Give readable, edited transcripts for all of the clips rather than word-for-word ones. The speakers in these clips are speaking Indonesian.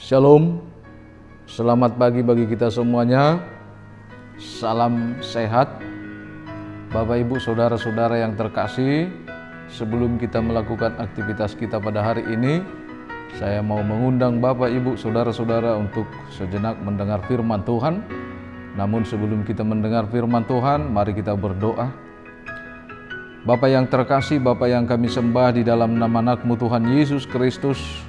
Shalom, selamat pagi bagi kita semuanya. Salam sehat. Bapak Ibu Saudara-saudara yang terkasih, sebelum kita melakukan aktivitas kita pada hari ini, saya mau mengundang Bapak Ibu Saudara-saudara untuk sejenak mendengar firman Tuhan. Namun sebelum kita mendengar firman Tuhan, mari kita berdoa. Bapa yang terkasih, Bapa yang kami sembah di dalam nama anak-Mu Tuhan Yesus Kristus,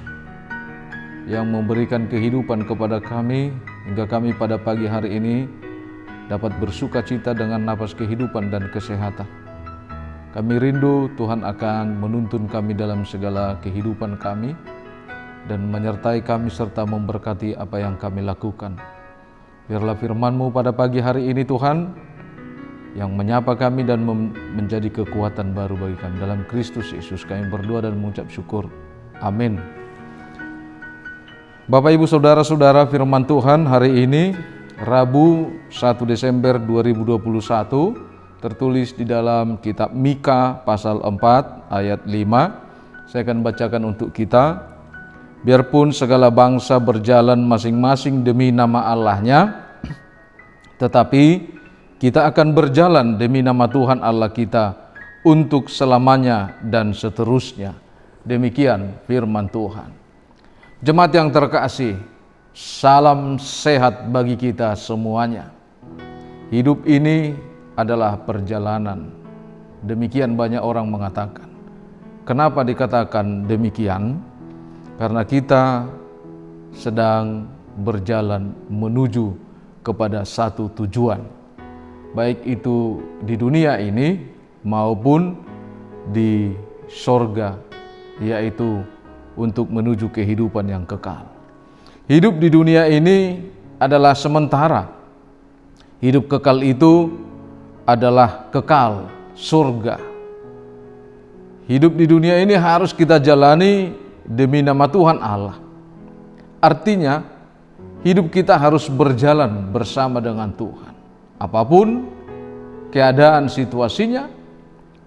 yang memberikan kehidupan kepada kami hingga kami pada pagi hari ini dapat bersuka cita dengan napas kehidupan dan kesehatan. Kami rindu Tuhan akan menuntun kami dalam segala kehidupan kami dan menyertai kami serta memberkati apa yang kami lakukan. Biarlah firman-Mu pada pagi hari ini Tuhan yang menyapa kami dan menjadi kekuatan baru bagi kami. Dalam Kristus Yesus kami berdoa dan mengucap syukur. Amin. Bapak Ibu Saudara-saudara, firman Tuhan hari ini Rabu 1 Desember 2021 tertulis di dalam kitab Mika pasal 4 ayat 5. Saya akan bacakan untuk kita. Biarpun segala bangsa berjalan masing-masing demi nama Allahnya, tetapi kita akan berjalan demi nama Tuhan Allah kita untuk selamanya dan seterusnya. Demikian firman Tuhan. Jemaat yang terkasih, salam sehat bagi kita semuanya. Hidup ini adalah perjalanan. Demikian banyak orang mengatakan. Kenapa dikatakan demikian? Karena kita sedang berjalan menuju kepada satu tujuan. Baik itu di dunia ini maupun di sorga, yaitu untuk menuju kehidupan yang kekal. Hidup di dunia ini adalah sementara. Hidup kekal itu adalah kekal surga. Hidup di dunia ini harus kita jalani demi nama Tuhan Allah. Artinya, hidup kita harus berjalan bersama dengan Tuhan. Apapun keadaan situasinya,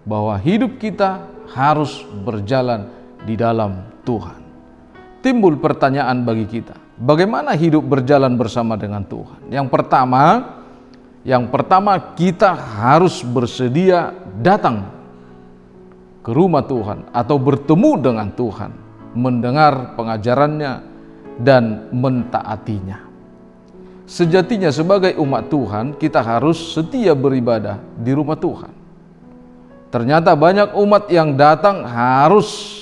bahwa hidup kita harus berjalan di dalam Tuhan. Timbul pertanyaan bagi kita, bagaimana hidup berjalan bersama dengan Tuhan? Yang pertama kita harus bersedia datang ke rumah Tuhan atau bertemu dengan Tuhan, mendengar pengajarannya dan mentaatinya. Sejatinya sebagai umat Tuhan, kita harus setia beribadah di rumah Tuhan. Ternyata banyak umat yang datang harus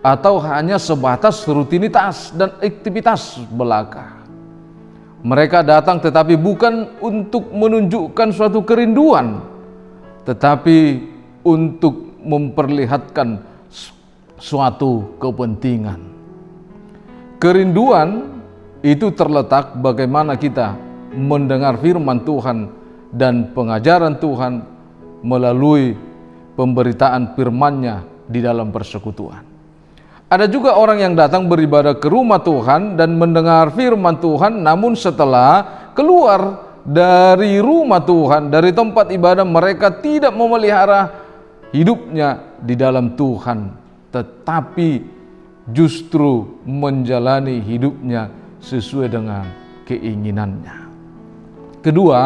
atau hanya sebatas rutinitas dan aktivitas belaka. Mereka datang tetapi bukan untuk menunjukkan suatu kerinduan, tetapi untuk memperlihatkan suatu kepentingan. Kerinduan itu terletak bagaimana kita mendengar firman Tuhan dan pengajaran Tuhan melalui pemberitaan firman-Nya di dalam persekutuan. Ada juga orang yang datang beribadah ke rumah Tuhan dan mendengar firman Tuhan, namun setelah keluar dari rumah Tuhan, dari tempat ibadah, mereka tidak memelihara hidupnya di dalam Tuhan, tetapi justru menjalani hidupnya sesuai dengan keinginannya. Kedua,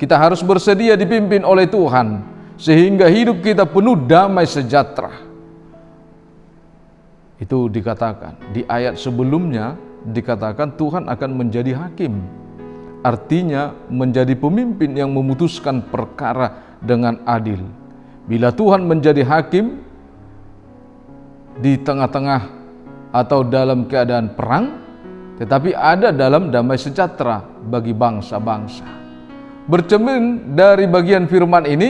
kita harus bersedia dipimpin oleh Tuhan, sehingga hidup kita penuh damai sejahtera. Itu dikatakan di ayat sebelumnya, dikatakan Tuhan akan menjadi hakim. Artinya menjadi pemimpin yang memutuskan perkara dengan adil. Bila Tuhan menjadi hakim di tengah-tengah atau dalam keadaan perang, tetapi ada dalam damai sejahtera bagi bangsa-bangsa. Bercermin dari bagian firman ini,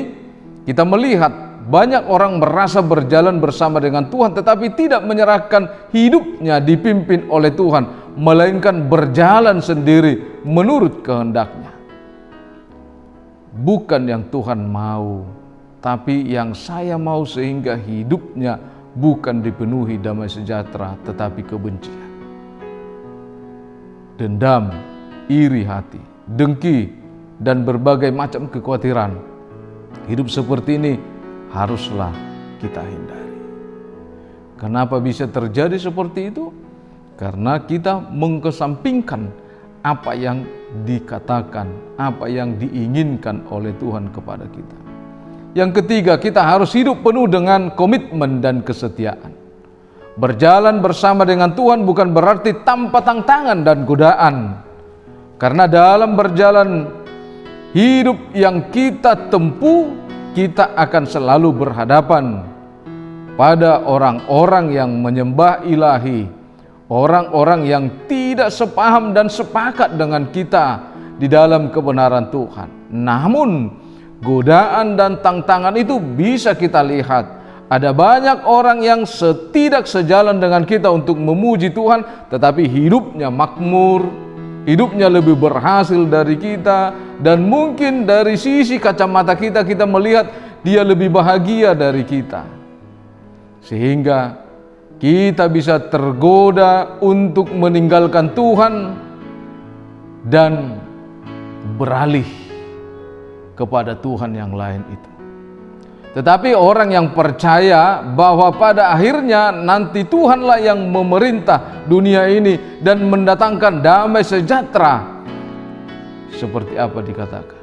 kita melihat banyak orang merasa berjalan bersama dengan Tuhan tetapi tidak menyerahkan hidupnya dipimpin oleh Tuhan, melainkan berjalan sendiri menurut kehendaknya. Bukan yang Tuhan mau, tapi yang saya mau, sehingga hidupnya bukan dipenuhi damai sejahtera tetapi kebencian, dendam, iri hati, dengki, dan berbagai macam kekhawatiran. Hidup seperti ini haruslah kita hindari. Kenapa bisa terjadi seperti itu? karena kita mengkesampingkan apa yang dikatakan, apa yang diinginkan oleh Tuhan kepada kita. Yang ketiga, kita harus hidup penuh dengan komitmen dan kesetiaan. Berjalan bersama dengan Tuhan bukan berarti tanpa tantangan dan godaan. Karena dalam berjalan hidup yang kita tempuh, kita akan selalu berhadapan pada orang-orang yang menyembah ilahi, orang-orang yang tidak sepaham dan sepakat dengan kita di dalam kebenaran Tuhan. Namun godaan dan tantangan itu bisa kita lihat. Ada banyak orang yang tidak sejalan dengan kita untuk memuji Tuhan, tetapi hidupnya makmur, hidupnya lebih berhasil dari kita, dan mungkin dari sisi kacamata kita, kita melihat dia lebih bahagia dari kita. Sehingga kita bisa tergoda untuk meninggalkan Tuhan dan beralih kepada Tuhan yang lain itu. Tetapi orang yang percaya bahwa pada akhirnya nanti Tuhanlah yang memerintah dunia ini dan mendatangkan damai sejahtera, seperti apa dikatakan,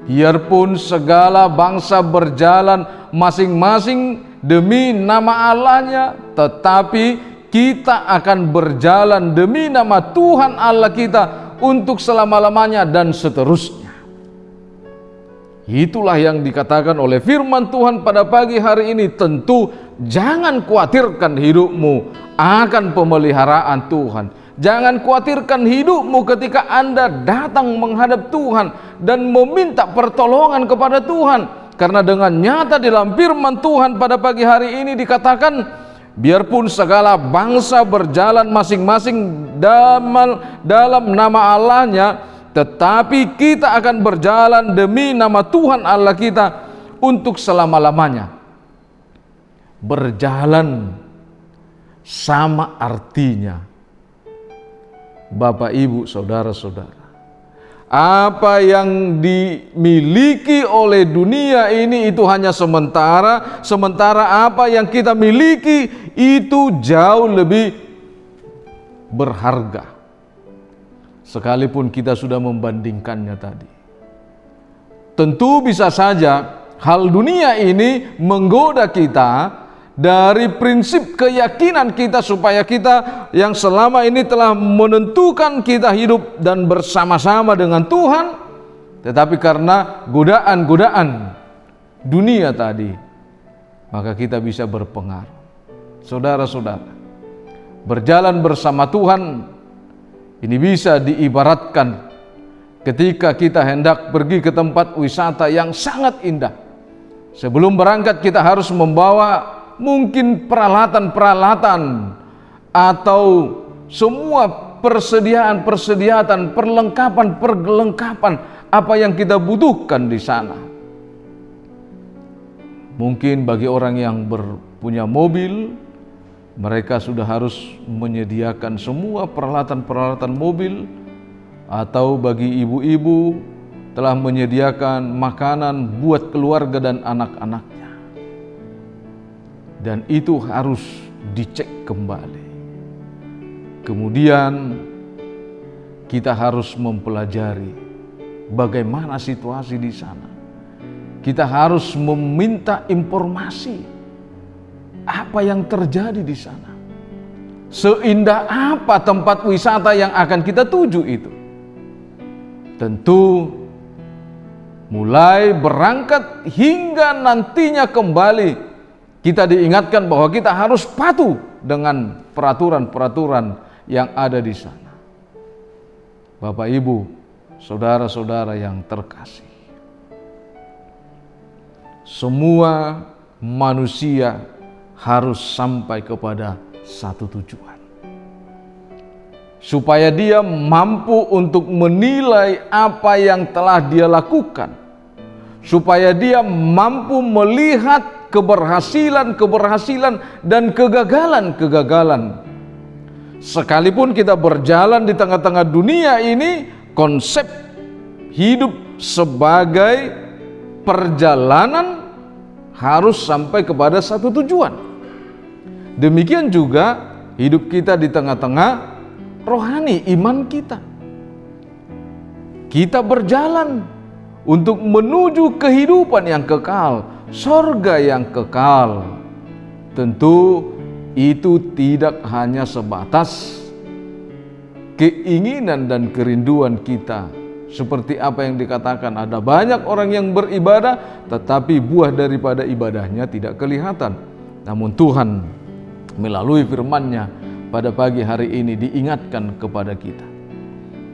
biarpun segala bangsa berjalan masing-masing demi nama Allahnya, tetapi kita akan berjalan demi nama Tuhan Allah kita untuk selama-lamanya dan seterusnya. Itulah yang dikatakan oleh firman Tuhan pada pagi hari ini. Tentu jangan khawatirkan hidupmu akan pemeliharaan Tuhan. Jangan khawatirkan hidupmu ketika Anda datang menghadap Tuhan dan meminta pertolongan kepada Tuhan. Karena dengan nyata dalam firman Tuhan pada pagi hari ini dikatakan, biarpun segala bangsa berjalan masing-masing dalam nama Allahnya, tetapi kita akan berjalan demi nama Tuhan Allah kita untuk selama-lamanya. Berjalan sama artinya, Bapak, Ibu, saudara-saudara, apa yang dimiliki oleh dunia ini itu hanya sementara, sementara apa yang kita miliki itu jauh lebih berharga. Sekalipun kita sudah membandingkannya tadi. Tentu bisa saja hal dunia ini menggoda kita dari prinsip keyakinan kita, supaya kita yang selama ini telah menentukan kita hidup dan bersama-sama dengan Tuhan, tetapi karena godaan-godaan dunia tadi, maka kita bisa berpengaruh. Saudara-saudara, berjalan bersama Tuhan ini bisa diibaratkan ketika kita hendak pergi ke tempat wisata yang sangat indah. Sebelum berangkat kita harus membawa mungkin peralatan-peralatan atau semua persediaan, perlengkapan apa yang kita butuhkan di sana. Mungkin bagi orang yang punya mobil, mereka sudah harus menyediakan semua peralatan-peralatan mobil, atau bagi ibu-ibu telah menyediakan makanan buat keluarga dan anak-anaknya. Dan itu harus dicek kembali. Kemudian kita harus mempelajari bagaimana situasi di sana. Kita harus meminta informasi apa yang terjadi di sana. Seindah apa tempat wisata yang akan kita tuju itu. Tentu mulai berangkat hingga nantinya kembali, kita diingatkan bahwa kita harus patuh dengan peraturan-peraturan yang ada di sana. Bapak, Ibu, saudara-saudara yang terkasih, semua manusia harus sampai kepada satu tujuan, supaya dia mampu untuk menilai apa yang telah dia lakukan, supaya dia mampu melihat keberhasilan dan kegagalan. Sekalipun kita berjalan di tengah-tengah dunia ini, konsep hidup sebagai perjalanan harus sampai kepada satu tujuan. Demikian juga hidup kita di tengah-tengah rohani iman kita. Kita berjalan untuk menuju kehidupan yang kekal, sorga yang kekal. Tentu itu tidak hanya sebatas keinginan dan kerinduan kita. Seperti apa yang dikatakan, ada banyak orang yang beribadah tetapi buah daripada ibadahnya tidak kelihatan. Namun Tuhan melalui firman-Nya pada pagi hari ini diingatkan kepada kita.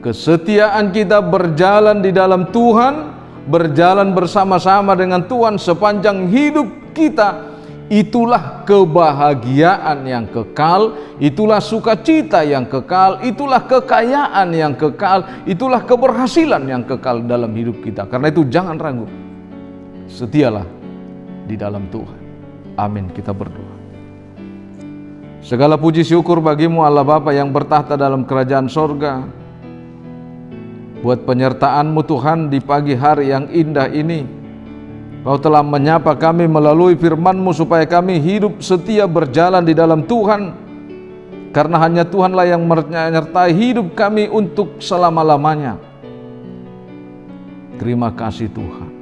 Kesetiaan kita berjalan di dalam Tuhan, berjalan bersama-sama dengan Tuhan sepanjang hidup kita, itulah kebahagiaan yang kekal, itulah sukacita yang kekal, itulah kekayaan yang kekal, itulah keberhasilan yang kekal dalam hidup kita. Karena itu jangan ragu, setialah di dalam Tuhan. Amin. Kita berdoa. Segala puji syukur bagimu Allah Bapa yang bertahta dalam kerajaan sorga, buat penyertaan-Mu Tuhan di pagi hari yang indah ini. Kau telah menyapa kami melalui firman-Mu supaya kami hidup setia berjalan di dalam Tuhan. Karena hanya Tuhanlah yang menyertai hidup kami untuk selama-lamanya. Terima kasih Tuhan.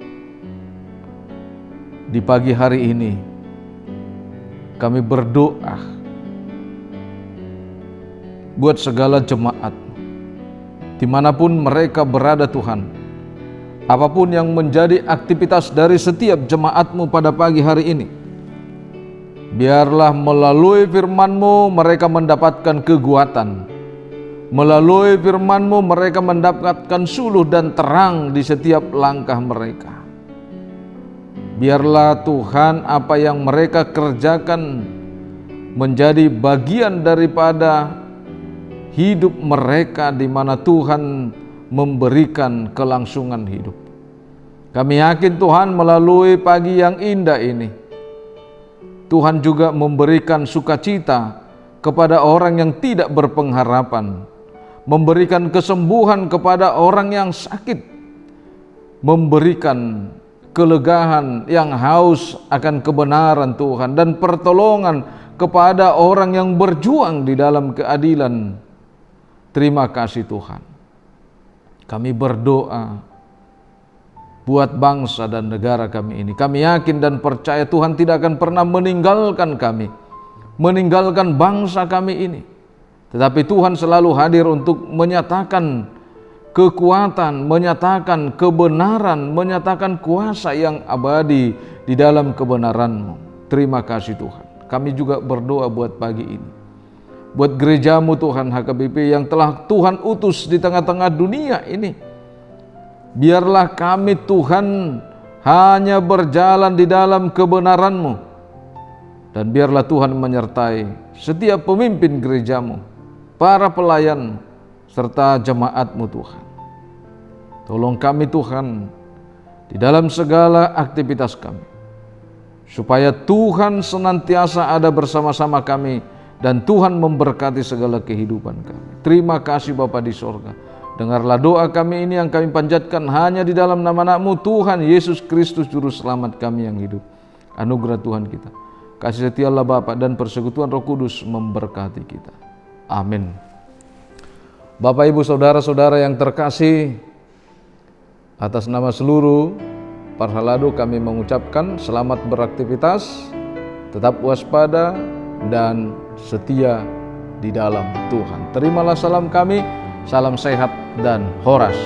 Di pagi hari ini kami berdoa buat segala jemaat dimanapun mereka berada Tuhan. Apapun yang menjadi aktivitas dari setiap jemaat-Mu pada pagi hari ini, biarlah melalui firman-Mu mereka mendapatkan kekuatan. Melalui firman-Mu mereka mendapatkan suluh dan terang di setiap langkah mereka. Biarlah Tuhan apa yang mereka kerjakan menjadi bagian daripada hidup mereka di mana Tuhan memberikan kelangsungan hidup. Kami yakin Tuhan melalui pagi yang indah ini, Tuhan juga memberikan sukacita kepada orang yang tidak berpengharapan, memberikan kesembuhan kepada orang yang sakit, memberikan kelegaan yang haus akan kebenaran Tuhan, dan pertolongan kepada orang yang berjuang di dalam keadilan. Terima kasih Tuhan. Kami berdoa buat bangsa dan negara kami ini. Kami yakin dan percaya Tuhan tidak akan pernah meninggalkan kami, meninggalkan bangsa kami ini. Tetapi Tuhan selalu hadir untuk menyatakan kekuatan, menyatakan kebenaran, menyatakan kuasa yang abadi di dalam kebenaran-Mu. Terima kasih Tuhan. Kami juga berdoa buat pagi ini, buat gereja-Mu Tuhan HKBP yang telah Tuhan utus di tengah-tengah dunia ini. Biarlah kami Tuhan hanya berjalan di dalam kebenaran-Mu, dan biarlah Tuhan menyertai setiap pemimpin gereja-Mu, para pelayan, serta jemaat-Mu Tuhan. Tolong kami Tuhan di dalam segala aktivitas kami, supaya Tuhan senantiasa ada bersama-sama kami dan Tuhan memberkati segala kehidupan kami. Terima kasih Bapa di sorga. Dengarlah doa kami ini yang kami panjatkan hanya di dalam nama Anak-Mu Tuhan Yesus Kristus Juru Selamat kami yang hidup. Anugerah Tuhan kita, kasih setia Allah Bapa dan persekutuan Roh Kudus memberkati kita. Amin. Bapak Ibu Saudara-saudara yang terkasih, atas nama seluruh Parhalado kami mengucapkan selamat beraktivitas, tetap waspada dan setia di dalam Tuhan. Terimalah salam kami, salam sehat dan horas.